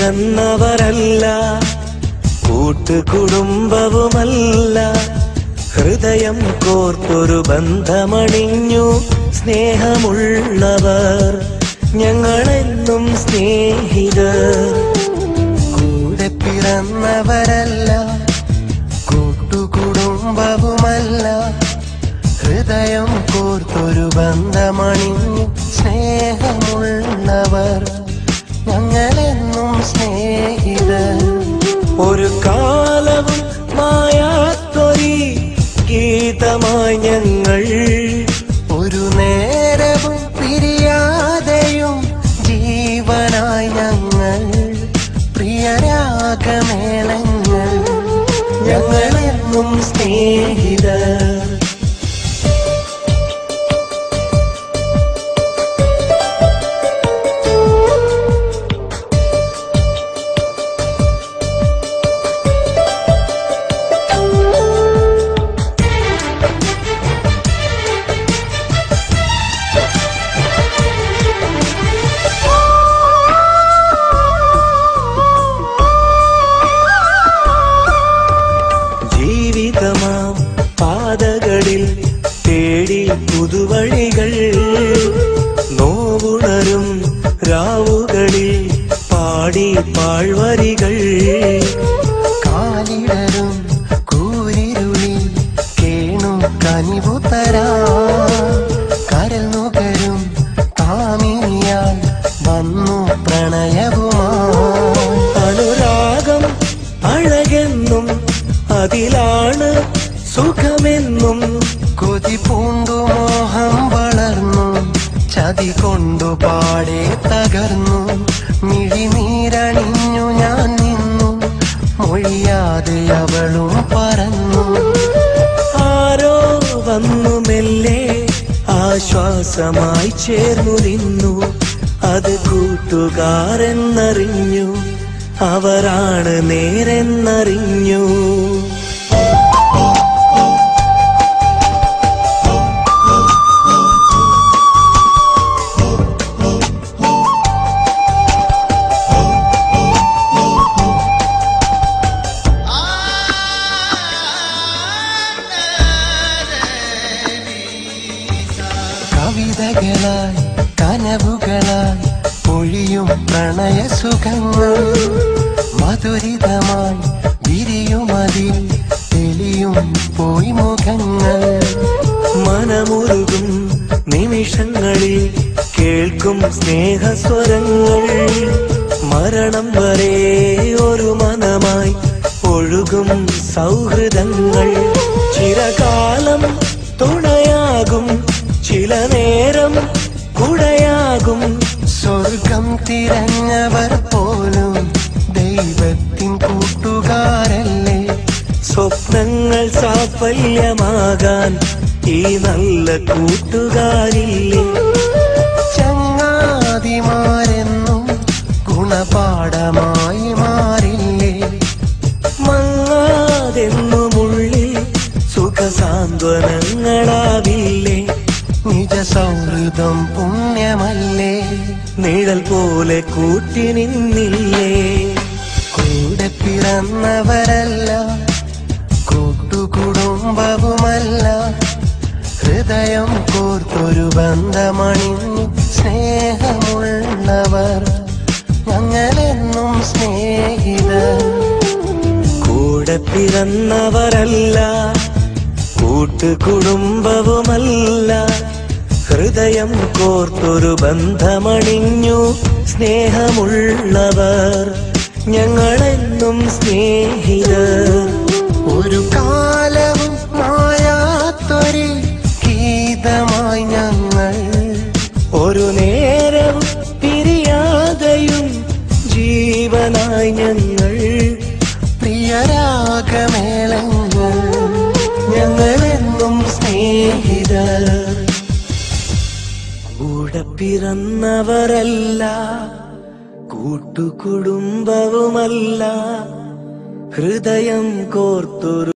പിറന്നവരല്ല, കൂട്ടുകുടുംബവുമല്ല, ഹൃദയം കോർത്തൊരു ബന്ധമണിഞ്ഞു സ്നേഹമുള്ളവർ ഞങ്ങളെന്നും സ്നേഹിതർ. കൂടെ പിറന്നവരല്ല, കൂട്ടുകുടുംബവുമല്ല, ഹൃദയം കോർത്തൊരു ബന്ധമണിഞ്ഞു സ്നേഹമുള്ളവർ ഞങ്ങളെന്നും സ്നേഹിതർ. ഒരു കാലവും മായാത്തൊരി ഗീതമായി ഞങ്ങൾ, ഒരു നേരവും പിരിയാതെയും ജീവനായി ഞങ്ങൾ, പ്രിയരാഗമേളങ്ങൾ ഞങ്ങളെന്നും സ്നേഹിതർ. പാതകളിൽ തേടി പുതുവഴികൾ, നോവുണരും രാവുകളിൽ പാടി പാഴ്വരികൾ, കാലിടരും കൂരിരുളിൽ കേണു കനിവുതരാ, കരൽ നുകരും കാമിനിയാൽ വന്നു പ്രണയവുമായി. അനുരാഗം അഴകെന്നും അതിലാണ് സുഖമെന്നും, കൊതി പൂണ്ടു മോഹം വളർന്നു, ചതി കൊണ്ടു പാടെ തകർന്നു, മിഴിനീരണിഞ്ഞു ഞാൻ നിന്നു, മൊഴിയാതെ അവളും പറന്നു. ആരോ വന്നു മെല്ലെ ആശ്വാസമായി ചേർന്നു നിന്നു, അത് കൂട്ടുകാരെന്നറിഞ്ഞു, അവരാണ് നേരെന്നറിഞ്ഞു. കവിതകളായി കനവുകളായി പൊഴിയും പ്രണയസുഖങ്ങൾ, മധുരിതമായി വിരിയുമതിൽ തെളിയും പോയി മുഖങ്ങൾ. മനമുരുകും നിമിഷങ്ങളിൽ കേൾക്കും സ്നേഹസ്വരങ്ങൾ, മരണം വരെ ഒരു മനമായി ഒഴുകും സൗഹൃദങ്ങൾ. ചിരകാലം തുണയാകും, ചില നേരം കുടയാകും, സ്വർഗം തിരഞ്ഞവർ പോലും ദൈവത്തിൻ കൂട്ടുകാരല്ലേ. സ്വപ്നങ്ങൾ സാഫല്യമാകാൻ ഈ നല്ല കൂട്ടുകാരില്ലേ. ചങ്ങാതിമാരെന്നും ഗുണപാഠമായി മാറില്ലേ. മങ്ങാതെന്നുമുള്ളിൽ സുഖസാന്ത്വനങ്ങളാവില്ലേ. നിജ സൗഹൃദം പുണ്യമല്ലേ. നിഴൽ പോലെ കൂട്ടി നിന്നില്ലേ. കൂടെ പിറന്നവരല്ല, കൂട്ടുകുടുംബവുമല്ല, ഹൃദയം കോർത്തൊരു ബന്ധമണിഞ്ഞു സ്നേഹമുള്ളവർ ഞങ്ങളെന്നും സ്നേഹിതർ. കൂടെ പിറന്നവരല്ല, കൂട്ടുകുടുംബവുമല്ല, ഹൃദയം കോർത്തൊരു ബന്ധമണിഞ്ഞു സ്നേഹമുള്ളവർ ഞങ്ങളെന്നും സ്നേഹിതർ. ഒരു കാലവും മായാത്തൊരു ഗീതമായി ഞങ്ങൾ, ഒരു നേരവും പിരിയാതെയും ജീവനായി ഞങ്ങൾ, പ്രിയരാഗമേളങ്ങൾ ഞങ്ങളെന്നും സ്നേഹിതർ. കൂടെ പിറന്നവരല്ല, കൂട്ടുകുടുംബവുമല്ല, ഹൃദയം കോർത്തൊരു